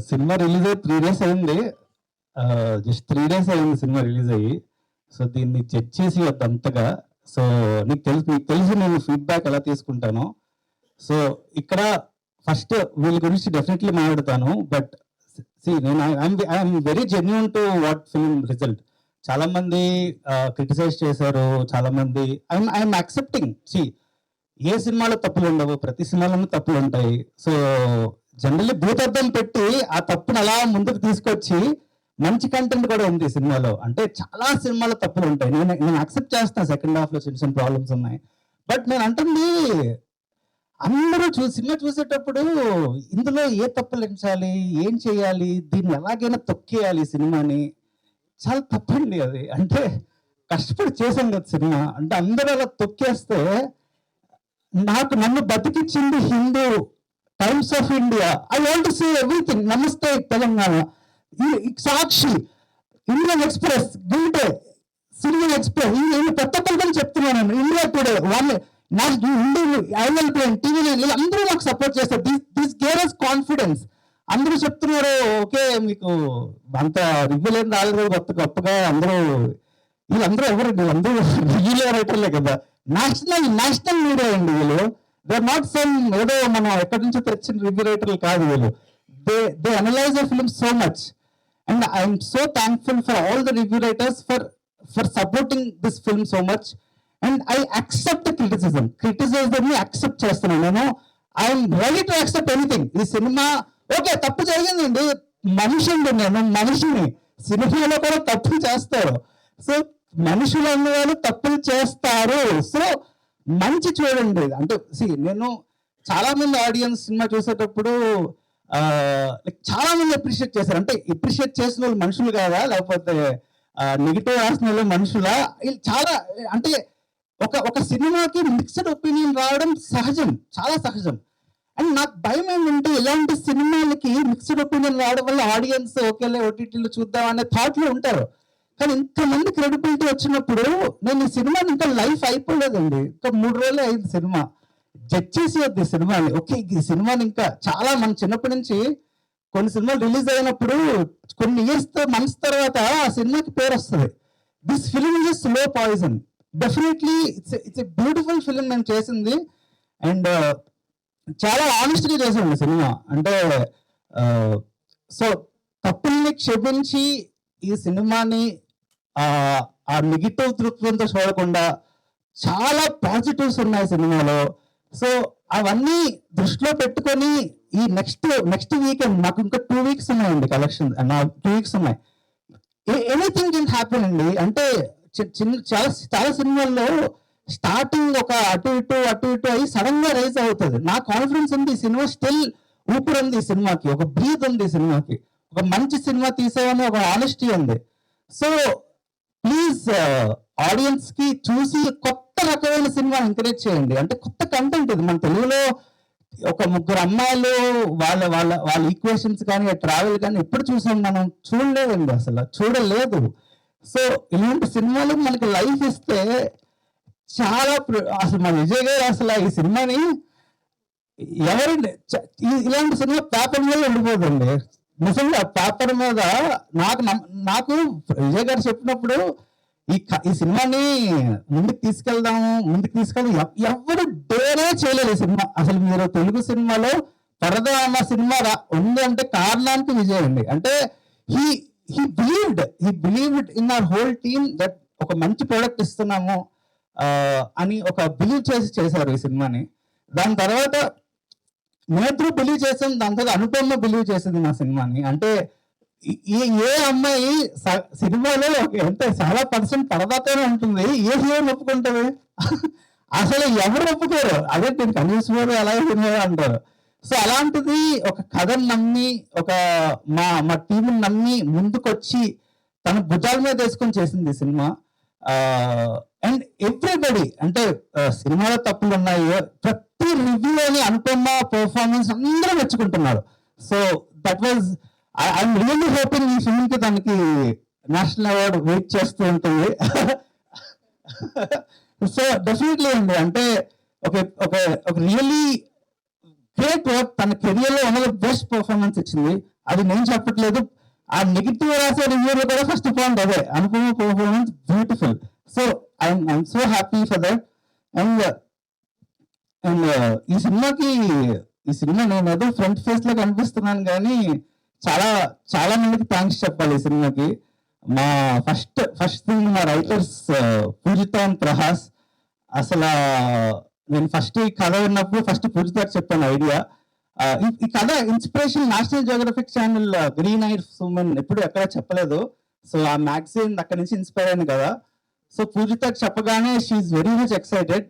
Cinema release అయ్యి 3 days అయింది. Just 3 days అయింది సినిమా రిలీజ్ అయ్యి. సో దీన్ని చెక్ చేసి వద్దంతగా. సో నీకు తెలుసు నేను ఫీడ్‌బ్యాక్ ఎలా తీసుకుంటానో. సో ఇక్కడ ఫస్ట్ వీళ్ళ గురించి డెఫినెట్లీ మాట్లాడతాను. బట్ నేను I'm very genuine to what film result. చాలా మంది క్రిటిసైజ్ చేశారు. చాలా మంది ఐఎమ్ యాక్సెప్టింగ్. ఏ సినిమాలో తప్పులు ఉండవు, ప్రతి సినిమాలోనూ తప్పులు ఉంటాయి. సో జనరల్లీ భూతద్దం పెట్టి ఆ తప్పును అలా ముందుకు తీసుకొచ్చి మంచి కంటెంట్ కూడా ఉంది సినిమాలో. అంటే చాలా సినిమాలో తప్పులు ఉంటాయి. నేను యాక్సెప్ట్ చేస్తాను, సెకండ్ హాఫ్ లో చిన్న ప్రాబ్లమ్స్ ఉన్నాయి. బట్ నేను అంటుంది అందరూ సినిమా చూసేటప్పుడు ఇందులో ఏ తప్పులు ఎంచాలి, ఏం చేయాలి, దీన్ని ఎలాగైనా తొక్కేయాలి సినిమాని. చాలా తప్పండి అది. అంటే కష్టపడి చేశాం కదా సినిమా. అంటే అందరూ అలా తొక్కేస్తే నన్ను బతికిచ్చింది Hindu, Times of India, I want to say everything, Namaste Telangana, Sakshi, Indian Express, గిల్డే, సినిమా ఎక్స్ప్రెస్, కొత్త పలకని చెప్తున్నాను. ఇండియా టుడే, వాళ్ళు నాకు ఐఎల్ ప్లేన్, టీవీ అందరూ నాకు సపోర్ట్ చేస్తారు. This gave us confidence. అందరూ చెప్తున్నారు ఓకే మీకు అంత రివ్యూలు ఏం రాలేదు గొప్పగా. వీళ్ళందరూ ఎవరండి? అందరూ రివ్యూలో రైటర్లే కదా. నేషనల్ మీడియా అండి వీళ్ళు. దే ఆర్ నాట్ సమ్ ఏదో మనం ఎక్కడి నుంచో తెచ్చిన రివ్యూ రైటర్లు కాదు వీళ్ళు. They analyse the film so much. And I'm so thankful for all the review writers for supporting this film so much. And I accept criticism ని యాక్సెప్ట్ చేస్తున్నాను నేను. I'm ready to accept anything. ఈ cinema okay తప్పు జరిగిందండి, నేను మనిషిని, సినిమాలో కూడా తప్పులు చేస్తారు. సో మనుషులు అన్నవాళ్ళు తప్పులు చేస్తారు. సో మంచి చూడండి. అంటే నేను చాలా మంది ఆడియన్స్ సినిమా చూసేటప్పుడు చాలా మంది అప్రిషియేట్ చేశారు. అంటే అప్రిషియేట్ చేసిన వాళ్ళు మనుషులు కాదా, లేకపోతే నెగిటివ్ రాసిన వాళ్ళు మనుషులా? చాలా అంటే ఒక సినిమాకి మిక్స్డ్ ఒపీనియన్ రావడం సహజం, చాలా సహజం. అండ్ నాకు భయం ఏంటంటే ఇలాంటి సినిమాలకి మిక్స్డ్ ఒపీనియన్ రావడం వల్ల ఆడియన్స్ ఓకేలే ఓటీటీలో చూద్దాం అనే థాట్లో ఉంటారు. కానీ ఇంతమంది క్రెడిబిలిటీ వచ్చినప్పుడు నేను ఈ సినిమాని ఇంకా లైఫ్ అయిపోలేదండి, ఇంకా 3 రోజులే అయింది సినిమా. జడ్జ్ చేసి వద్దు ఈ సినిమాని. ఓకే ఈ సినిమాని ఇంకా చాలా మన చిన్నప్పటి నుంచి కొన్ని సినిమాలు రిలీజ్ అయినప్పుడు కొన్ని మంత్స్ తర్వాత ఆ సినిమాకి పేరు వస్తుంది. This film is slow poison. Definitely it's a beautiful film నేను చేసింది. అండ్ చాలా ఆనెస్ట్గా చేశాను సినిమా. అంటే సో తప్పుల్ని క్షమించి ఈ సినిమాని ఆ నెగిటివ్ దృక్పథంతో చూడకుండా చాలా పాజిటివ్స్ ఉన్నాయి సినిమాలో. సో అవన్నీ దృష్టిలో పెట్టుకొని ఈ నెక్స్ట్ వీకెండ్ నాకు ఇంకా 2 weeks ఉన్నాయండి కలెక్షన్. నా 2 weeks ఉన్నాయి. ఎనీథింగ్ కెన్ హ్యాపెన్ అండి. అంటే చాలా సినిమాల్లో స్టార్టింగ్ ఒక అటు ఇటు అయ్యి సడన్ గా రైజ్ అవుతుంది. నా కాన్ఫిడెన్స్ ఉంది ఈ సినిమా స్టిల్ ఊపిరి ఉంది, ఈ సినిమాకి ఒక బ్రీత్ ఉంది, ఈ సినిమాకి ఒక మంచి సినిమా తీసామని ఒక ఆనెస్టీ ఉంది. సో ప్లీజ్ ఆడియన్స్ కి చూసి కొత్త రకమైన సినిమా ఎంకరేజ్ చేయండి. అంటే కొత్త కంటెంట్ ఇది. మన తెలుగులో ఒక 3 అమ్మాయిలు వాళ్ళ ఈక్వేషన్స్ కానీ ట్రావెల్ కానీ ఎప్పుడు చూసాం మనం? చూడలేదండి, అసలు చూడలేదు. సో ఇలాంటి సినిమాలు మనకి లైఫ్ ఇస్తే చాలా అసలు మన విజయ్ గారు అసలు ఈ సినిమాని ఎవరండి ఇలాంటి సినిమా పేపర్ మీద ఉండిపోతుంది. నిజంగా పేపర్ మీద నాకు విజయ్ గారు చెప్పినప్పుడు ఈ సినిమాని ముందుకు తీసుకెళ్దాం ఎవరు డేరే చేయలేదు ఈ సినిమా. అసలు మీరు తెలుగు సినిమాలో పరదా అన్న సినిమా ఉంది అంటే కారణానికి విజయ్ అండి. అంటే he believed in our whole team that ఒక మంచి ప్రోడక్ట్ ఇస్తున్నాము అని ఒక బిలీవ్ చేశారు ఈ సినిమాని. దాని తర్వాత నేత్రు బిలీవ్ చేసాం, దాని తర్వాత అనుపమ బిలీవ్ చేసింది నా సినిమాని. అంటే ఏ అమ్మాయి సినిమాలో ఎంత చాలా % పరదాతోనే ఉంటుంది, ఏ హీరోని ఒప్పుకుంటుంది? అసలు ఎవరు ఒప్పుకోరు. అదే నేను కనీసం అలాగే సినిమా అంటారు. సో అలాంటిది ఒక కథను నమ్మి మా టీంని నమ్మి ముందుకొచ్చి తన భుజాల మీద వేసుకొని చేసింది ఈ సినిమా. అండ్ ఎవ్రీబడి అంటే సినిమాలో తప్పులు ఉన్నాయి, ప్రతి రివ్యూలోని అనుపమ పర్ఫార్మెన్స్ అందరూ మెచ్చుకుంటున్నారు. So that was I am really hoping ఈ ఫిల్మ్ కి దానికి నేషనల్ అవార్డు వెయిట్ చేస్తూ ఉంటుంది. సో డెఫినెట్లీ అండి. అంటే ఒక రియల్లీ గ్రేట్ తన కెరియర్ లో one of the best performance ఇచ్చింది. అది నేను చెప్పట్లేదు, ఆ నెగిటివ్ రాసే రివ్యూలో కూడా ఫస్ట్ పాయింట్ అదే, Anupama performance beautiful. So I'm so happy for that. And and ఈ సినిమా నేను ఏదో ఫ్రంట్ ఫేస్ లో కనిపిస్తున్నాను కానీ చాలా చాలా మందికి థ్యాంక్స్ చెప్పాలి ఈ సినిమాకి. మా ఫస్ట్ థింగ్ మా రైటర్స్ పూజిత అండ్ ప్రహాస్. అసలు నేను ఫస్ట్ ఈ కథ విన్నప్పుడు ఫస్ట్ పూజితకి చెప్పాను ఐడియా. ఈ కథ inspiration National Geographic channel green ఐర్ ఉమెన్ ఎప్పుడు ఎక్కడ చెప్పలేదు. సో ఆ మ్యాగజైన్ అక్కడి నుంచి ఇన్స్పైర్ అయింది కదా. సో పూజితకి చెప్పగానే she very much excited.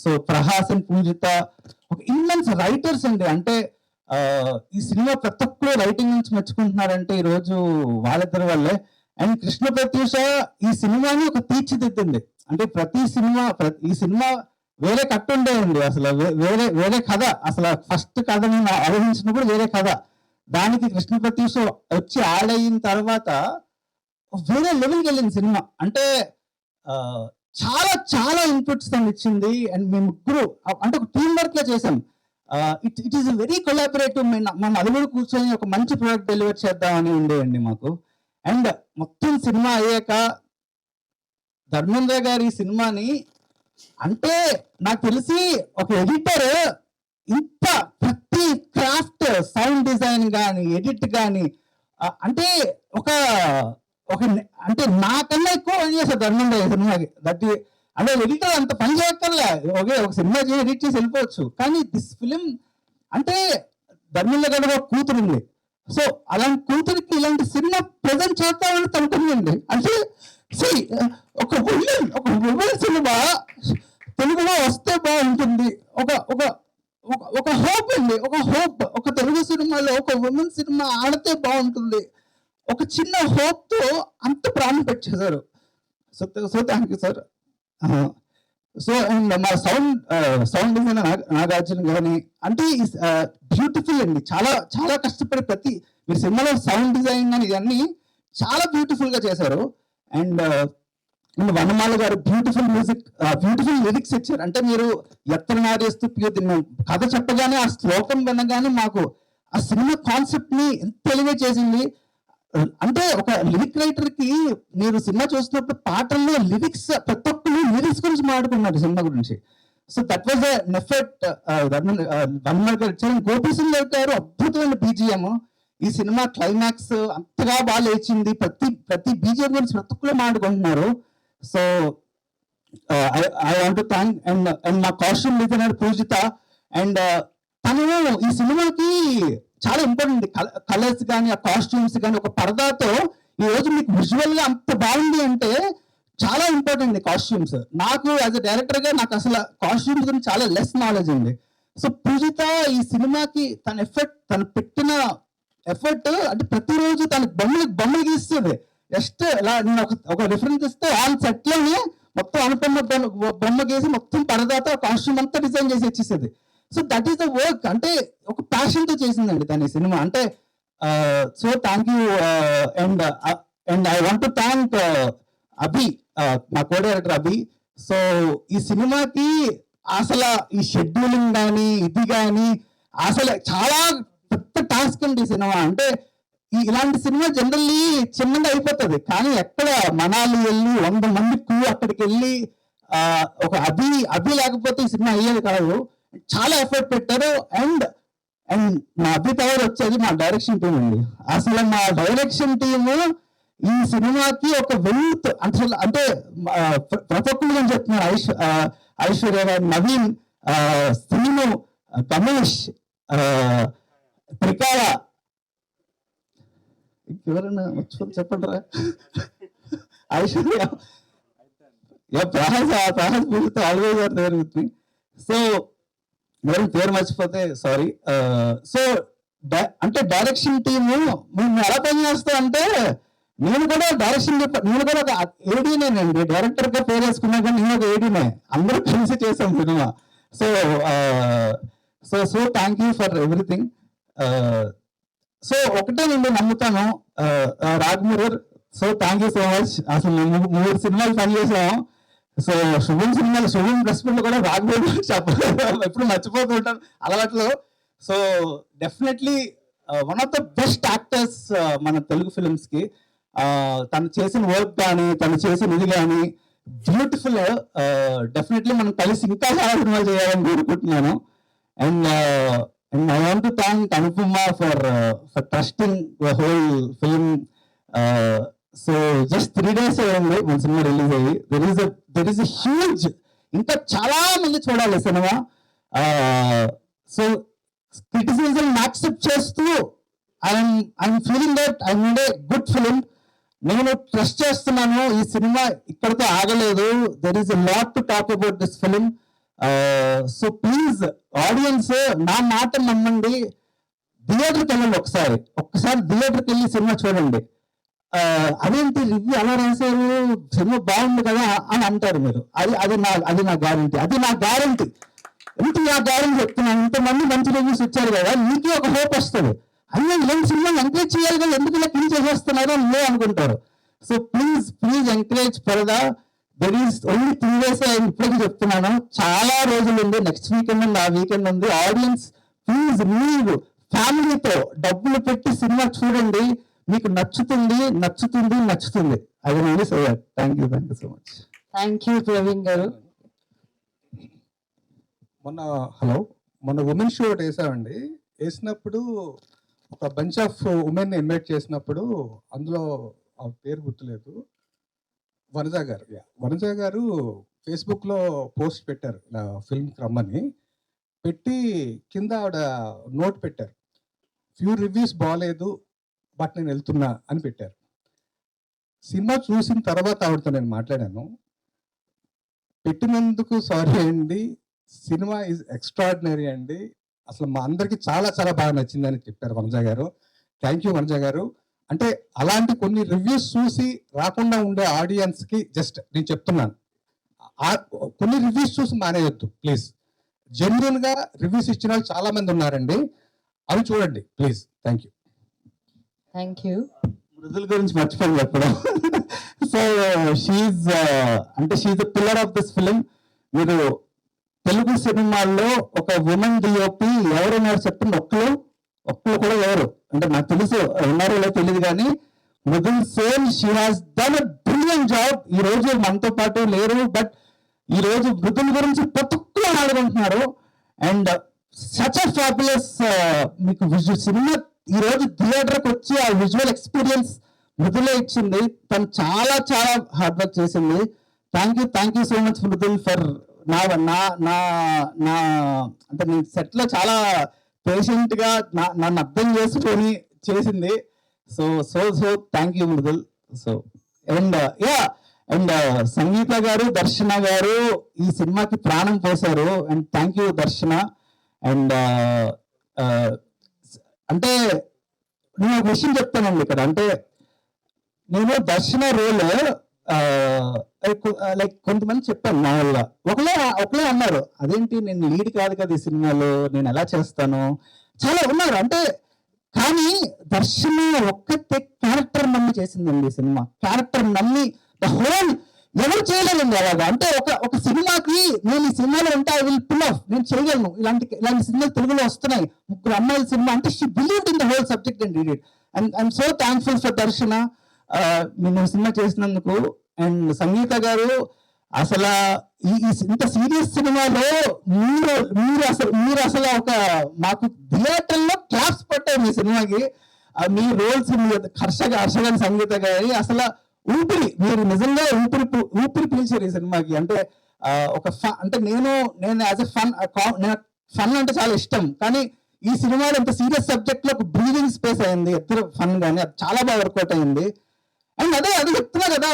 So Prahas and Poojitha ఒక ఇన్మెన్స్ రైటర్స్ అండి. అంటే ఈ సినిమా ప్రతి ఒక్కరు రైటింగ్ నుంచి మెచ్చుకుంటున్నారంటే ఈ రోజు వాళ్ళిద్దరి వల్లే. అండ్ కృష్ణ ప్రత్యూష ఈ సినిమాని ఒక తీర్చిదిద్దింది. అంటే ఈ సినిమా వేరే కట్టు ఉండేయండి, అసలు వేరే కథ. అసలు ఫస్ట్ కథ నేను ఆలోచించినప్పుడు వేరే కథ, దానికి కృష్ణ ప్రత్యూష వచ్చి యాడ్ అయిన తర్వాత వేరే లెవెల్కి వెళ్ళింది సినిమా. అంటే చాలా చాలా ఇన్పుట్స్ తను ఇచ్చింది. అండ్ మేము ముగ్గురు అంటే ఒక టీం వర్క్ లో చేసాం. It is very collaborative. మనం అది కూడా కూర్చొని ఒక మంచి ప్రోడక్ట్ డెలివర్ చేద్దామని ఉండేయండి మాకు. అండ్ మొత్తం సినిమా అయ్యాక ధర్మేంద్ర గారి సినిమాని అంటే నాకు తెలిసి ఒక ఎడిటర్ ఇంత ప్రతి క్రాఫ్ట్, సౌండ్ డిజైన్ కానీ ఎడిట్ కానీ అంటే ఒక అంటే నాకన్నా ఎక్కువ పని చేస్తారు ధర్మేంద్ర ఈ సినిమాకి. అంటే ఎడిటర్ అంత పని చేయక్కర్లే, ఒక సినిమా ఎడిట్ చేసి వెళ్ళిపోవచ్చు. కానీ దిస్ ఫిలిం అంటే ధర్మేంద్ర గారి ఒక కూతురు ఉంది. సో అలాంటి కూతురికి ఇలాంటి సినిమా ప్రజెంట్ చేద్దామని తనుకుందండి. అంటే ఒక ఉమెన్ సినిమా తెలుగులో వస్తే బాగుంటుంది, ఒక హోప్ అండి, ఒక తెలుగు సినిమాలో ఒక ఉమెన్ సినిమా ఆడితే బాగుంటుంది, ఒక చిన్న హోప్ తో అంత ప్రాణం పెట్టేశారు. So thank you sir. So and మా సౌండ్ డిజైన్ నాగార్జున గాని అంటే బ్యూటిఫుల్ అండి. చాలా చాలా కష్టపడి మీరు సినిమాలో సౌండ్ డిజైన్ కానీ ఇవన్నీ చాలా బ్యూటిఫుల్ గా చేశారు. అండ్ వనమాల గారు బ్యూటిఫుల్ మ్యూజిక్, బ్యూటిఫుల్ లిరిక్స్ ఇచ్చారు. అంటే మీరు ఎత్తన నారేస్తూ కథ చెప్పగానే ఆ శ్లోకం వినగానే మాకు ఆ సినిమా కాన్సెప్ట్ ని ఎంత ఎలివేట్ చేసింది. అంటే ఒక లిరిక్ రైటర్ కి మీరు సినిమా చూసినప్పుడు పాటల్లో లిరిక్స్ ప్రతి ఒక్కరు లిరిక్స్ గురించి మాట్లాడుకున్నారు సినిమా గురించి. So that was an effort Vanamala garu ఇచ్చారు. గోపీసింగ్ గారు అద్భుతమైన బీజిఎం. ఈ సినిమా క్లైమాక్స్ అంతగా బాగా లేచింది. ప్రతి బీజిఎం గురించి ప్రతి ఒక్కరు మాట్లాడుకుంటున్నారు. So I want to thank and మా కాస్ట్యూమ్ డిజైనర్ పూజిత. అండ్ తను ఈ సినిమాకి చాలా ఇంపార్టెంట్. కలర్స్ కానీ ఆ కాస్ట్యూమ్స్ కానీ ఒక పరదాతో ఈ రోజు మీకు విజువల్ గా అంత బాగుంది అంటే చాలా ఇంపార్టెంట్ కాస్ట్యూమ్స్. నాకు యాజ్ అ డైరెక్టర్ గా నాకు అసలు కాస్ట్యూమ్స్ గురించి చాలా లెస్ నాలెడ్జ్ ఉంది. సో పూజిత ఈ సినిమాకి తను పెట్టిన ఎఫర్ట్ అంటే ప్రతిరోజు తన బొమ్మలు గీస్తుంది. జస్ట్ ఇలా నేను ఒక రిఫరెన్స్ ఇస్తే ఆన్ సెట్ లోనే మొత్తం అనుపమ బొమ్మ గీసి మొత్తం పరదాతో కాస్ట్యూమ్ అంతా డిజైన్ చేసి ఇచ్చేసేది. So that is the work. అంటే ఒక ప్యాషన్ తో చేసిందండి తన సినిమా. అంటే so thank you. And I want to thank Abhi, మా కో డైరెక్టర్ అభి. సో ఈ సినిమాకి అసలు ఈ షెడ్యూలింగ్ కానీ ఇది కానీ అసలు చాలా పెద్ద టాస్క్ అండి ఈ సినిమా. అంటే ఇలాంటి సినిమా జనరల్లీ చిన్నగా అయిపోతుంది, కానీ ఎక్కడ మనాలి వెళ్ళి 100 మంది అక్కడికి వెళ్ళి ఒక అభి లేకపోతే ఈ సినిమా అయ్యేది కాదు. చాలా ఎఫర్ట్ పెట్టారు. అండ్ మా అభి తయారు వచ్చేది మా డైరెక్షన్ టీం అండి. అసలు మా డైరెక్షన్ టీము ఈ సినిమాకి ఒక వెల్త్. అసలు అంటే ప్రతి ఒక్కరు అని చెప్తున్నారు. ఐశ్వర్య గారు, నవీన్, శ్రీను, గణేష్, త్రికాల, ఎవరైనా చెప్పండి రా, Aishwarya, Prahas Poojitha always are there with me. So ఎవరి పేరు మర్చిపోతే సారీ. సో అంటే డైరెక్షన్ టీము మేము ఎలా పని చేస్తాం అంటే నేను కూడా ఒక ఏడీనేనండి. డైరెక్టర్ గా పేరు వేసుకున్నా కానీ నేను ఒక ఏడీనే. అందరూ కలిసి చేసాం cinema. So thank you for everything. So ఒకటే నేను నమ్ముతాను, Rag Mayur. So thank you so much. అసలు మేము 3 సినిమాలు పనిచేసాము. సో శుభం ప్రెస్ మీట్ లో కూడా రాగ్మురర్ చెప్పలేదు, ఎప్పుడు మర్చిపోతూ ఉంటాను అలవాట్లో. So definitely one of the best actors మన తెలుగు ఫిల్మ్స్ కి. తను చేసిన వర్క్ కానీ తను చేసిన ఇది కానీ బ్యూటిఫుల్. డెఫినెట్లీ మనం కలిసి ఇంకా చాలా సినిమాలు చేయాలని కోరుకుంటున్నాను. And I want to thank Anupama for trusting the whole film. So just 3 days అయ్యింది మన సినిమా రిలీజ్ అయ్యి. దెర్ ఈస్ అ హ్యూజ్, ఇంకా చాలా మంది చూడాలి సినిమా. సో క్రిటిసిజం యాక్సెప్ట్ చేస్తూ I'm feeling that I made a good film. నేను trust చేస్తున్నాను ఈ సినిమా ఇక్కడితో ఆగలేదు. There is a lot to talk about this film. So please audience నా మాట నమ్మండి, థియేటర్కి వెళ్ళండి. ఒక్కసారి థియేటర్కి వెళ్ళి సినిమా చూడండి. అదేంటి రివ్యూ అలా రాశారు, సినిమా బాగుంది కదా అని అంటారు మీరు. అది నా గ్యారంటీ, అది నా గ్యారంటీ. ఇంత నా గ్యారంటీ చెప్తున్నాను. ఇంతమంది మంచి రివ్యూస్ ఇచ్చారు కదా, మీకే ఒక హోప్ వస్తుంది. అయ్యో ఇలాంటి సినిమా ఎంకరేజ్ చేయాలి కదా, ఎందుకు ఇలా కింద చేసేస్తున్నారు అని మీరు అనుకుంటారు. సో ప్లీజ్ ఎంకరేజ్ పరదా. దెర్ ఈస్ ఓన్లీ 3 days ఇప్పటికీ చెప్తున్నాను. చాలా రోజులు ఉంది, నెక్స్ట్ వీకెండ్ ఉంది, ఆ వీకెండ్ ఉంది. ఆడియన్స్ ప్లీజ్ మీరు ఫ్యామిలీతో డబ్బులు పెట్టి సినిమా చూడండి, మీకు నచ్చుతుంది. అది నేను so thank you so much. Thank you Praveen గారు. మొన్న ఉమెన్ షో ఒకటి వేసామండి. వేసినప్పుడు ఒక బంచ్ ఆఫ్ ఉమెన్ ఇన్వైట్ చేసినప్పుడు అందులో ఆ పేరు గుర్తులేదు, వనజ గారు ఫేస్బుక్లో పోస్ట్ పెట్టారు ఇలా ఫిల్మ్కి రమ్మని పెట్టి, కింద ఆవిడ నోట్ పెట్టారు, ఫ్యూ రివ్యూస్ బాగాలేదు బట్ నేను వెళ్తున్నా అని పెట్టారు. సినిమా చూసిన తర్వాత ఆవిడతో నేను మాట్లాడాను. పెట్టినందుకు సారీ అండి, సినిమా ఈజ్ ఎక్స్ట్రాడినరీ అండి, అసలు మా అందరికి చాలా చాలా బాగా నచ్చిందని చెప్పారు వనజ గారు. థ్యాంక్ యూ వనజ గారు. అంటే అలాంటి కొన్ని రివ్యూస్ చూసి రాకుండా ఉండే ఆడియన్స్కి జస్ట్ నేను చెప్తున్నాను, కొన్ని రివ్యూస్ చూసి మానేయొద్దు ప్లీజ్. జెన్యున్ గా రివ్యూస్ ఇచ్చిన వాళ్ళు చాలా మంది ఉన్నారండి, అవి చూడండి ప్లీజ్. Thank you. మృదుల గురించి మర్చిపోయి చెప్పడం. So she's the pillar of this film. మీరు తెలుగు సినిమాల్లో ఒక ఉమెన్ డిఓపి ఎవరున్నారు చెప్పండి? ఒక్కరు కూడా ఎవరు అంటే నాకు తెలుసు, ఉన్నారో లేదో తెలియదు కానీ Mridul Sen she has done a brilliant job. ఈ రోజు మనతో పాటు లేరు, బట్ ఈ రోజు మృదుల్ గురించి ప్రతి ఒక్కరు ఆడుకుంటున్నారు. అండ్ సచ్ అ ఫ్యాబులస్ మీకు సినిమా ఈ రోజు థియేటర్కి వచ్చి ఆ విజువల్ ఎక్స్పీరియన్స్ మృదులే ఇచ్చింది. తను చాలా చాలా హార్డ్ వర్క్ చేసింది. Thank you so much Mridul for నా అంటే నేను సెట్ లో చాలా పేషెంట్ గా నన్ను అర్థం చేసుకొని చేసింది. So thank you Mridul. So and Sangeetha garu, Darshana garu ఈ సినిమాకి ప్రాణం పోసారు. And thank you Darshana. And అంటే నేను ఒక విషయం చెప్తానండి ఇక్కడ. అంటే నేను దర్శన రోల్ లైక్ కొంతమంది చెప్పాను మామూలుగా, ఒకలే అన్నారు, అదేంటి నేను లీడ్ కాదు కదా ఈ సినిమాలో, నేను ఎలా చేస్తాను, చాలా ఉన్నారు. అంటే కానీ దర్శన ఒక్కతే క్యారెక్టర్ నమ్మి చేసిందండి ఈ సినిమా. క్యారెక్టర్ నమ్మి ద హోల్ ఎవరు చేయలేదండి అలాగా. అంటే ఒక సినిమాకి నేను ఈ సినిమాలో ఉంటే ఐ విల్ పుల్ ఆఫ్, నేను చేయగలను. ఇలాంటి సినిమాలు తెలుగులో వస్తున్నాయి, 3 అమ్మాయిల సినిమా. అంటే she believed in the whole subject and read it. And I'm so thankful for దర్శన నేను సినిమా చేసినందుకు. అండ్ సంగీత గారు అసలు ఇంత సీరియస్ సినిమాలో మీరు అసలు ఒక మాకు థియేటర్లో క్లాప్స్ పట్టారు మీ సినిమాకి. మీ రోల్స్ హర్షగాని సంగీత గారి అసలు మీరు నిజంగా ఊపిరి పీల్చారు ఈ సినిమాకి. అంటే ఒక అంటే నేను యాజ్ ఎ ఫన్ అంటే చాలా ఇష్టం, కానీ ఈ సినిమాలో ఇంత సీరియస్ సబ్జెక్ట్ లో ఒక బ్రీదింగ్ స్పేస్ అయింది. ఇద్దరు ఫన్ గానీ అది చాలా బాగా వర్కౌట్ అయింది. అండ్ అది చెప్తున్నా కదా,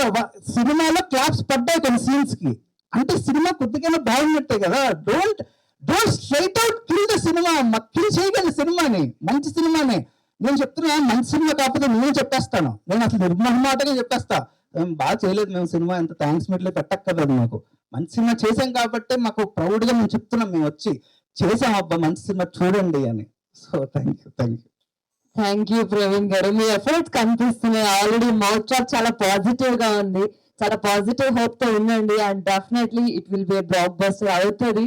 సినిమాలో క్లాప్స్ పడ్డాయి కొన్ని సీన్స్ కి, అంటే సినిమా కొద్దిగా బాగున్నట్టే కదా. Don't straight out kill the cinema, kill చేయగలి సినిమాని, మంచి సినిమాని. నేను చెప్తున్నా, మంచి సినిమా కాకపోతే నేను చెప్పేస్తాను, నేను అసలు నిర్మహమాటగా చెప్పేస్తా, బాగా చేయలేదు మేము సినిమా, ఎంత థ్యాంక్స్ మీట్లో పెట్టక్కర్లేదు. మాకు మంచి సినిమా చేసాం కాబట్టి మాకు ప్రౌడ్ గా మేము చెప్తున్నాం, మేము వచ్చి చేసాం అబ్బా మంచి సినిమా చూడండి అని. So thank you Praveen garu. మీ ఎఫర్ట్స్ కనిపిస్తున్నాయి. ఆల్రెడీ మౌత్ టాక్ చాలా పాజిటివ్ గా ఉంది, చాలా పాజిటివ్ హోప్ తో ఉండండి. And definitely it will be blockbuster అవుతుంది.